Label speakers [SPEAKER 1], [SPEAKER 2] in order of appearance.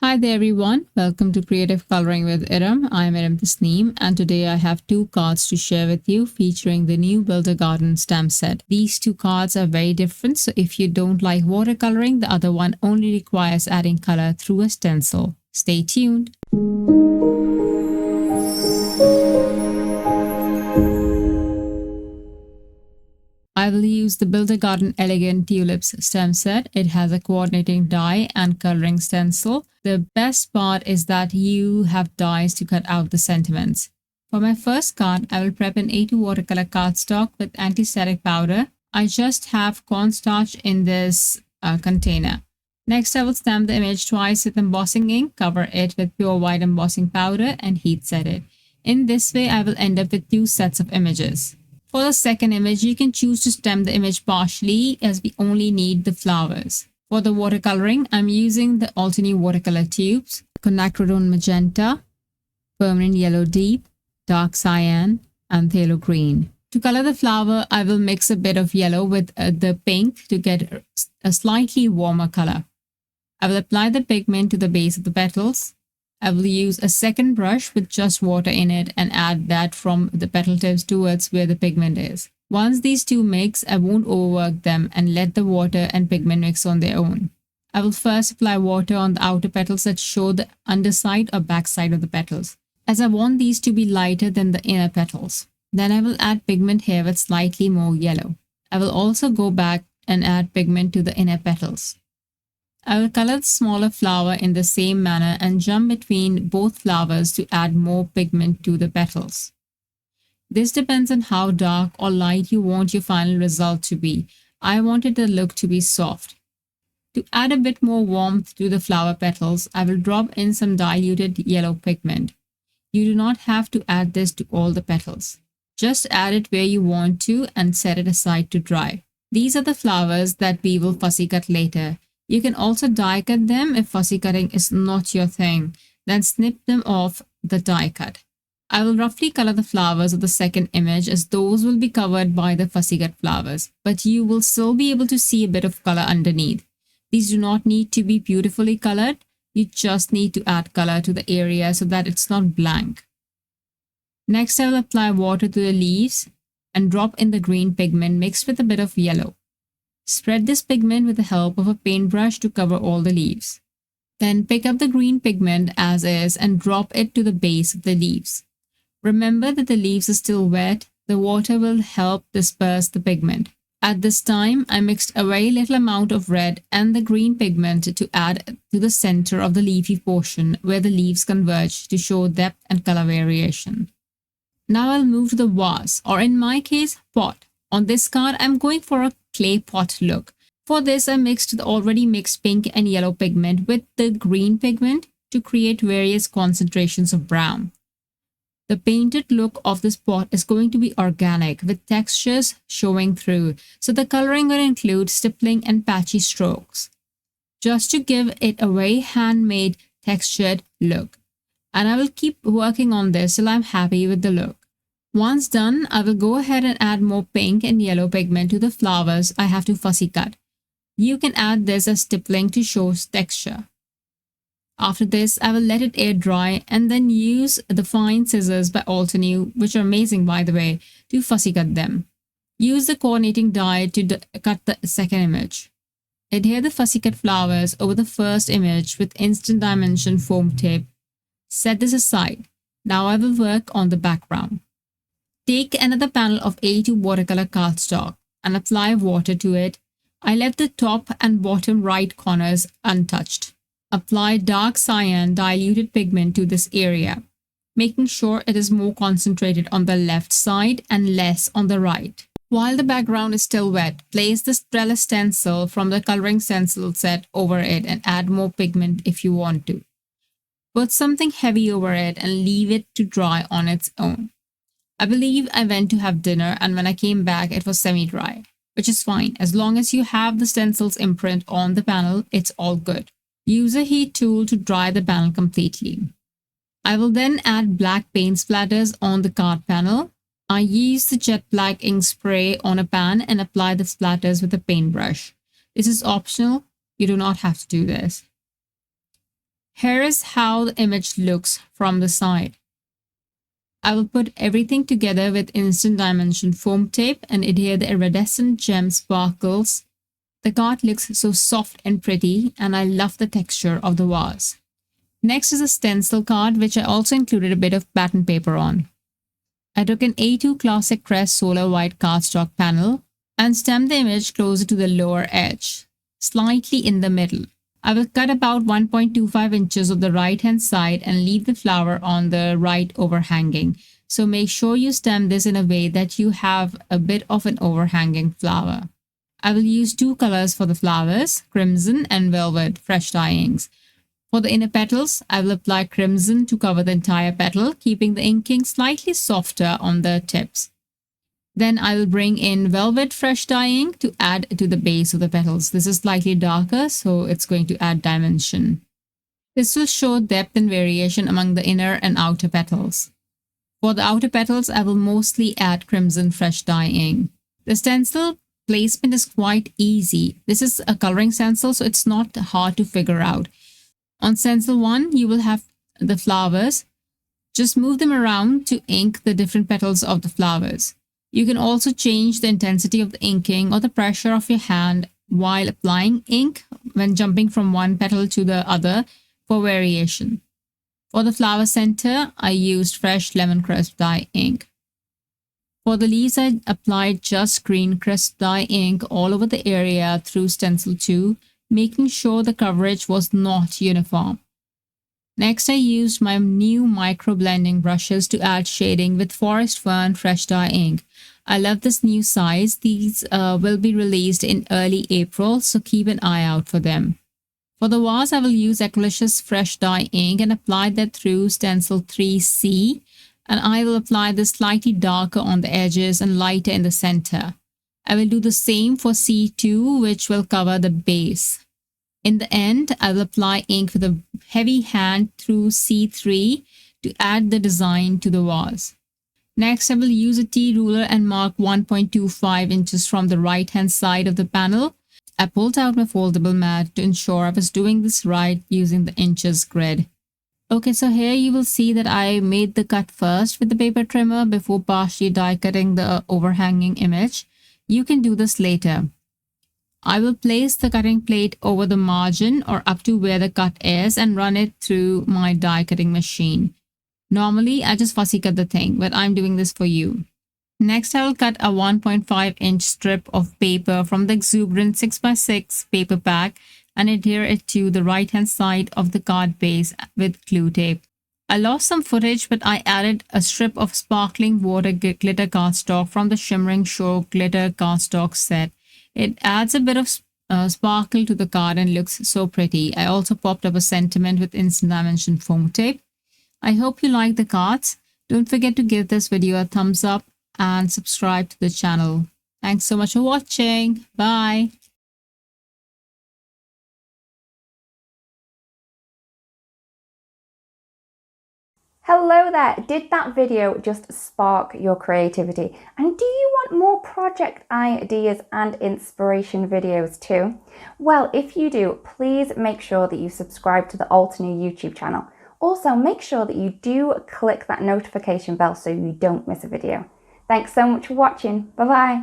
[SPEAKER 1] Hi there everyone, welcome to Creative Coloring with Erum. I'm Erum Tasneem and today I have two cards to share with you featuring the new Builder Garden stamp set. These two cards are very different, so if you don't like watercoloring, the other one only requires adding color through a stencil. Stay tuned. I will use the Builder Garden Elegant Tulips stamp set. It has a coordinating die and coloring stencil. The best part is that you have dies to cut out the sentiments. For my first card, I will prep an A2 watercolor cardstock with anti-static powder. I just have cornstarch in this container. Next, I will stamp the image twice with embossing ink, cover it with pure white embossing powder, and heat set it. In this way, I will end up with two sets of images. For the second image, you can choose to stamp the image partially as we only need the flowers. For the watercoloring, I'm using the Altenew watercolor tubes, Quinacridone Magenta, Permanent Yellow Deep, Dark Cyan, and Phthalo Green. To color the flower, I will mix a bit of yellow with the pink to get a slightly warmer color. I will apply the pigment to the base of the petals. I will use a second brush with just water in it and add that from the petal tips towards where the pigment is. Once these two mix, I won't overwork them and let the water and pigment mix on their own. I will first apply water on the outer petals that show the underside or backside of the petals, as I want these to be lighter than the inner petals. Then I will add pigment here with slightly more yellow. I will also go back and add pigment to the inner petals. I will color the smaller flower in the same manner and jump between both flowers to add more pigment to the petals. This depends on how dark or light you want your final result to be. I wanted the look to be soft. To add a bit more warmth to the flower petals, I will drop in some diluted yellow pigment. You do not have to add this to all the petals. Just add it where you want to and set it aside to dry. These are the flowers that we will fussy cut later. You can also die cut them if fussy cutting is not your thing. Then snip them off the die cut. I will roughly color the flowers of the second image as those will be covered by the fussy cut flowers, but you will still be able to see a bit of color underneath. These do not need to be beautifully colored. You just need to add color to the area so that it's not blank. Next, I will apply water to the leaves and drop in the green pigment mixed with a bit of yellow. Spread this pigment with the help of a paintbrush to cover all the leaves. Then pick up the green pigment as is and drop it to the base of the leaves. Remember that the leaves are still wet. The water will help disperse the pigment. At this time, I mixed a very little amount of red and the green pigment to add to the center of the leafy portion where the leaves converge to show depth and color variation. Now I'll move to the vase, or in my case, pot. On this card, I'm going for a clay pot look. For this, I mixed the already mixed pink and yellow pigment with the green pigment to create various concentrations of brown. The painted look of this pot is going to be organic with textures showing through, so the coloring will include stippling and patchy strokes, just to give it a very handmade textured look. And I will keep working on this till I'm happy with the look. Once done, I will go ahead and add more pink and yellow pigment to the flowers I have to fussy cut. You can add this as stippling to show texture. After this, I will let it air dry and then use the fine scissors by Altenew, which are amazing by the way, to fussy cut them. Use the coordinating die to cut the second image. Adhere the fussy cut flowers over the first image with instant dimension foam tip. Set this aside. Now I will work on the background. Take another panel of A2 watercolor cardstock and apply water to it. I left the top and bottom right corners untouched. Apply dark cyan diluted pigment to this area, making sure it is more concentrated on the left side and less on the right. While the background is still wet, place the Sprella stencil from the coloring stencil set over it and add more pigment if you want to. Put something heavy over it and leave it to dry on its own. I believe I went to have dinner and when I came back it was semi-dry, which is fine. As long as you have the stencil's imprint on the panel, it's all good. Use a heat tool to dry the panel completely. I will then add black paint splatters on the card panel. I use the jet black ink spray on a pan and apply the splatters with a paintbrush. This is optional. You do not have to do this. Here is how the image looks from the side. I will put everything together with instant dimension foam tape and adhere the iridescent gem sparkles. The card looks so soft and pretty, and I love the texture of the vase. Next is a stencil card, which I also included a bit of pattern paper on. I took an A2 Classic Crest Solar White cardstock panel and stamped the image closer to the lower edge, slightly in the middle. I will cut about 1.25 inches of the right hand side and leave the flower on the right overhanging. So make sure you stamp this in a way that you have a bit of an overhanging flower. I will use two colors for the flowers, crimson and velvet fresh dye inks. For the inner petals, I will apply crimson to cover the entire petal, keeping the inking slightly softer on the tips. Then I will bring in velvet fresh dye ink to add to the base of the petals. This is slightly darker, so it's going to add dimension. This will show depth and variation among the inner and outer petals. For the outer petals, I will mostly add crimson fresh dye ink. The stencil placement is quite easy. This is a coloring stencil, so it's not hard to figure out. On stencil 1, you will have the flowers. Just move them around to ink the different petals of the flowers. You can also change the intensity of the inking or the pressure of your hand while applying ink when jumping from one petal to the other for variation. For the flower center, I used fresh lemon crisp dye ink. For the leaves, I applied just green crisp dye ink all over the area through stencil 2, making sure the coverage was not uniform. Next, I used my new micro blending brushes to add shading with Forest Fern Fresh Dye ink. I love this new size. These will be released in early April, so keep an eye out for them. For the vase, I will use Aqualicious Fresh Dye ink and apply that through stencil 3C, and I will apply this slightly darker on the edges and lighter in the center. I will do the same for C2, which will cover the base. In the end, I will apply ink with a heavy hand through C3 to add the design to the vase. Next, I will use a T ruler and mark 1.25 inches from the right hand side of the panel. I pulled out my foldable mat to ensure I was doing this right using the inches grid. Okay, so here you will see that I made the cut first with the paper trimmer before partially die cutting the overhanging image. You can do this later. I will place the cutting plate over the margin or up to where the cut is and run it through my die cutting machine. Normally, I just fussy cut the thing, but I'm doing this for you. Next, I will cut a 1.5 inch strip of paper from the Exuberant 6x6 paper pack and adhere it to the right hand side of the card base with glue tape. I lost some footage, but I added a strip of sparkling water glitter cardstock from the Shimmering Show glitter cardstock set. It adds a bit of sparkle to the card and looks so pretty. I also popped up a sentiment with instant dimension foam tape. I hope you like the cards. Don't forget to give this video a thumbs up and subscribe to the channel. Thanks so much for watching. Bye.
[SPEAKER 2] Hello there! Did that video just spark your creativity? And do you want more project ideas and inspiration videos too? Well, if you do, please make sure that you subscribe to the Altenew YouTube channel. Also, make sure that you do click that notification bell so you don't miss a video. Thanks so much for watching. Bye bye!